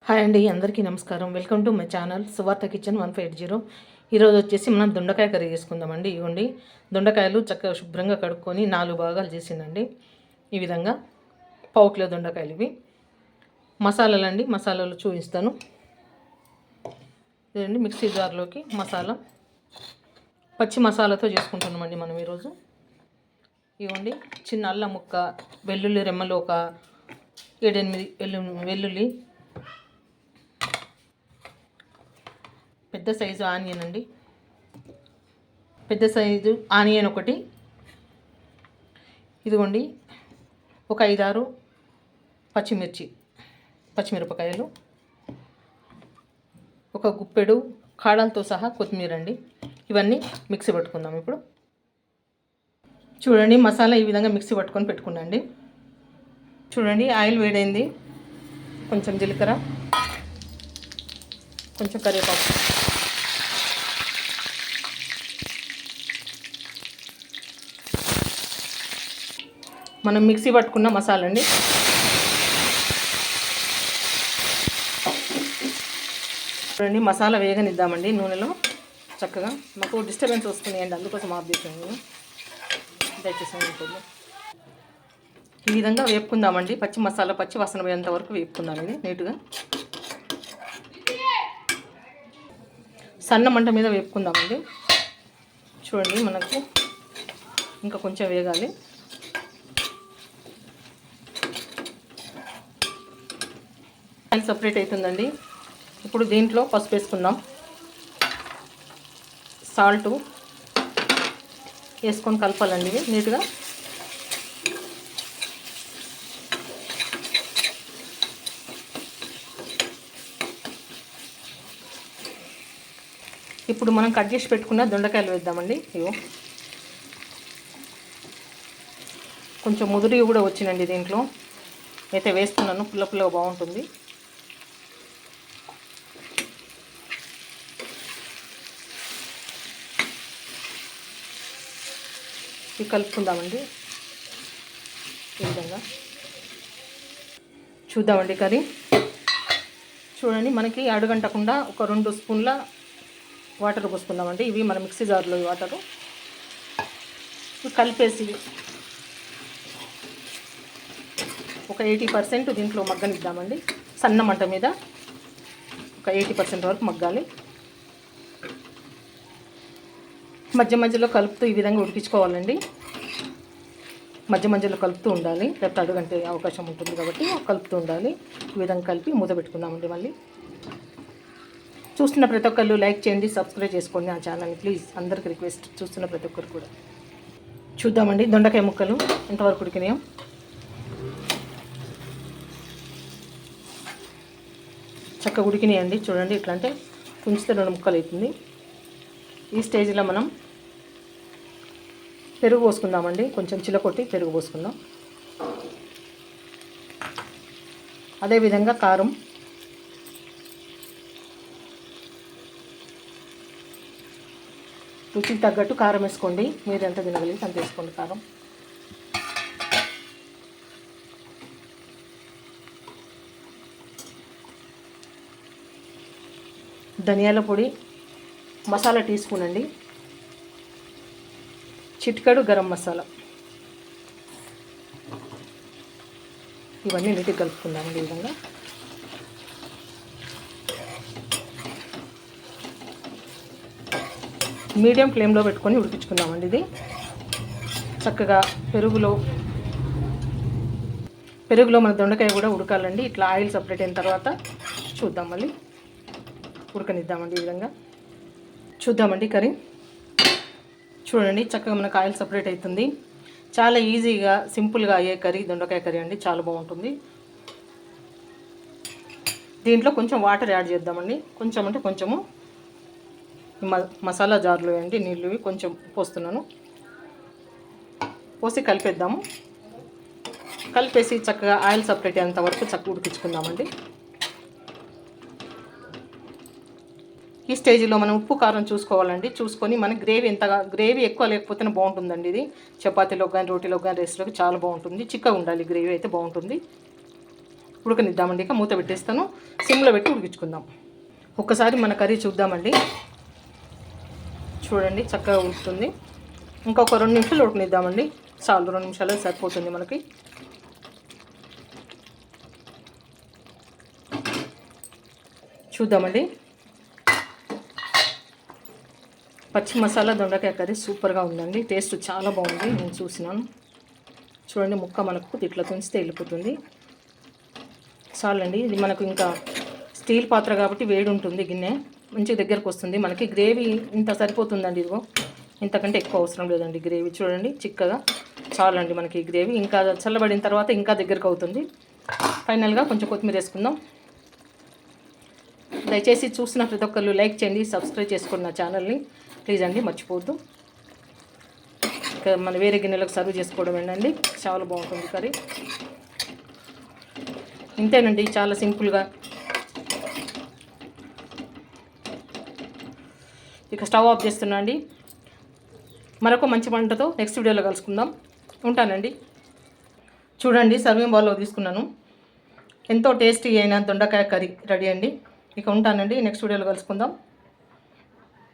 Hi అండి, అందరికీ నమస్కారం. వెల్కమ్ టు మై ఛానల్ సువార్త కిచెన్ 150. ఈరోజు వచ్చేసి మనం దొండకాయ కర్రీ చేసుకుందామండి. ఇవ్వండి, దొండకాయలు చక్కగా శుభ్రంగా కడుక్కొని 4 భాగాలు చేసిందండి. ఈ విధంగా పావు కిలో దొండకాయలు ఇవి. మసాలాలండి, మసాలాలు చూపిస్తాను. ఇదండి మిక్సీ జార్లోకి మసాలా, పచ్చి మసాలాతో చేసుకుంటున్నామండి మనం ఈరోజు. ఇవ్వండి, చిన్న అల్లం ముక్క, వెల్లుల్లి రెమ్మలు ఒక 7-8 వెల్లుల్లి, పెద్ద సైజు ఆనియన్ అండి, పెద్ద సైజు ఆనియన్ ఒకటి. ఇదిగోండి, ఒక 5-6 పచ్చిమిరపకాయలు, ఒక గుప్పెడు కాడలతో సహా కొత్తిమీర అండి. ఇవన్నీ మిక్సీ పట్టుకుందాం ఇప్పుడు. చూడండి, మసాలా ఈ విధంగా మిక్సీ పట్టుకొని పెట్టుకున్నాండి. చూడండి, ఆయిల్ వేడైంది. కొంచెం జీలకర్ర, కొంచెం కరివేపాకు, మనం మిక్సీ పట్టుకున్న మసాలా అండి. చూడండి, మసాలా వేగనిద్దామండి నూనెలో. చక్కగా మాకు డిస్టర్బెన్స్ వస్తున్నాయండి, అందుకోసం ఆఫ్ చేసాను నేను. దయచేసి ఉంటుంది. ఈ విధంగా వేపుకుందామండి. పచ్చి మసాలా పచ్చి వాసన పోయేంత వరకు వేపుకుందాం ఇది నీట్గా. సన్న మంట మీద వేపుకుందామండి. చూడండి, మనకు ఇంకా కొంచెం వేగాలి. ఆయిల్ సపరేట్ అవుతుందండి. ఇప్పుడు దీంట్లో పసుపు వేసుకుందాం, సాల్ట్ వేసుకొని కలపాలండి ఇవి నీట్గా. ఇప్పుడు మనం కట్ చేసి పెట్టుకున్న దొండకాయలు వేద్దామండి. ఇవో కొంచెం ముదురు కూడా వచ్చినండి దీంట్లో అయితే వేస్తున్నాను. పుల్లగా బాగుంటుంది. ఇవి కలుపుకుందామండి. ఈ విధంగా చూద్దామండి కర్రీ. చూడండి, మనకి అడుగంటకుండా ఒక 2 స్పూన్ల వాటర్ పోసుకుందామండి. ఇవి మన మిక్సీ జార్లో వాటరు కలిపేసి ఒక 80% దీంట్లో మగ్గనిద్దామండి. సన్న మంట మీద ఒక 80% వరకు మగ్గాలి. మధ్యలో కలుపుతూ ఈ విధంగా ఉడికించుకోవాలండి. మధ్యలో కలుపుతూ ఉండాలి, లేకపోతే అడుగంటే అవకాశం ఉంటుంది కాబట్టి కలుపుతూ ఉండాలి. ఈ విధంగా కలిపి మూత పెట్టుకుందామండి. మళ్ళీ చూస్తున్న ప్రతి ఒక్కరు లైక్ చేయండి, సబ్స్క్రైబ్ చేసుకోండి నా ఛానల్ని ప్లీజ్. అందరికి రిక్వెస్ట్, చూస్తున్న ప్రతి ఒక్కరు కూడా. చూద్దామండి దొండకాయ ముక్కలు ఎంతవరకు ఉడికినాయో. చక్కగా ఉడికినాయండి. చూడండి, ఇట్లా అంటే కుంచితే 2 ముక్కలు అవుతుంది. ఈ స్టేజ్లో మనం పెరుగు పోసుకుందామండి. కొంచెం చిలకొట్టి పెరుగు పోసుకుందాం. అదేవిధంగా కారం, రుచికి తగ్గట్టు కారం వేసుకోండి. మీరు ఎంత తినగలిగితే అంత వేసుకోండి కారం. ధనియాల పొడి మసాలా టీ స్పూన్ అండి. చిటికెడు గరం మసాలా. ఇవన్నీ నీట్గా కలుపుకుందామండి. ఈ విధంగా మీడియం ఫ్లేమ్లో పెట్టుకొని ఉడికించుకుందామండి. ఇది చక్కగా పెరుగులో మన దొండకాయ కూడా ఉడకాలండి. ఇట్లా ఆయిల్ సపరేట్ అయిన తర్వాత చూద్దాం, మళ్ళీ ఉడకనిద్దామండి. ఈ విధంగా చూద్దామండి కర్రీ. చూడండి, చక్కగా మనకు ఆయిల్ సపరేట్ అవుతుంది. చాలా ఈజీగా సింపుల్గా అయ్యే కర్రీ దొండకాయ కర్రీ అండి, చాలా బాగుంటుంది. దీంట్లో కొంచెం వాటర్ యాడ్ చేద్దామండి. కొంచెం అంటే కొంచెము మసాలా జార్లో అండి నీళ్ళు కొంచెం పోస్తున్నాను. పోసి కలిపేద్దాము. కలిపేసి చక్కగా ఆయిల్ సపరేట్ అయ్యేంత వరకు చక్కగా ఉడికించుకుందామండి. ఈ స్టేజ్లో మనం ఉప్పు కారం చూసుకోవాలండి. చూసుకొని మన గ్రేవీ ఎక్కువ లేకపోతేనే బాగుంటుందండి. ఇది చపాతీలో కానీ రోటీలో కానీ రైస్లోకి చాలా బాగుంటుంది. చిక్కగా ఉండాలి, గ్రేవీ అయితే బాగుంటుంది. ఉడకనిద్దామండి. ఇక మూత పెట్టేస్తాను, సిమ్లో పెట్టి ఉడికించుకుందాం. ఒక్కసారి మన కర్రీ చూద్దామండి. చూడండి చక్కగా ఉడుకుతుంది. ఇంకొక 2 నిమిషాలు ఉడకనిద్దామండి. చాలు, 2 నిమిషాలు సరిపోతుంది మనకి. చూద్దామండి. పచ్చి మసాలా దొండకాయ కర్రీ సూపర్గా ఉందండి. టేస్ట్ చాలా బాగుంది, నేను చూసినాను. చూడండి ముక్క మనకు ఇట్లా తుంచితే వెళ్ళిపోతుంది. చాలండి. ఇది మనకు ఇంకా స్టీల్ పాత్ర కాబట్టి వేడి ఉంటుంది, గిన్నె మంచి దగ్గరకు వస్తుంది మనకి. గ్రేవీ ఇంత సరిపోతుందండి. ఇదిగో ఇంతకంటే ఎక్కువ అవసరం లేదండి గ్రేవీ. చూడండి చిక్కగా చాలండి మనకి గ్రేవీ. ఇంకా చల్లబడిన తర్వాత ఇంకా దగ్గరకు అవుతుంది. ఫైనల్గా కొంచెం కొత్తిమీర వేసుకుందాం. దయచేసి చూసిన ప్రతి ఒక్కళ్ళు లైక్ చేయండి, సబ్స్క్రైబ్ చేసుకోండి నా ఛానల్ని ప్లీజ్ అండి, మర్చిపోవద్దు. ఇంకా మన వేరే గిన్నెలకు సర్వ్ చేసుకోవడం ఏంటండి, చాలా బాగుంటుంది కర్రీ. ఇంతేనండి, చాలా సింపుల్గా. ఇక స్టవ్ ఆఫ్ చేస్తున్నా అండి. మరొక మంచి వంటతో నెక్స్ట్ వీడియోలో కలుసుకుందాం. ఉంటానండి. చూడండి సర్వింగ్ బౌల్లో తీసుకున్నాను. ఎంతో టేస్టీ అయిన దొండకాయ కర్రీ రెడీ అండి. ఇక ఉంటానండి, నెక్స్ట్ వీడియోలో కలుసుకుందాం.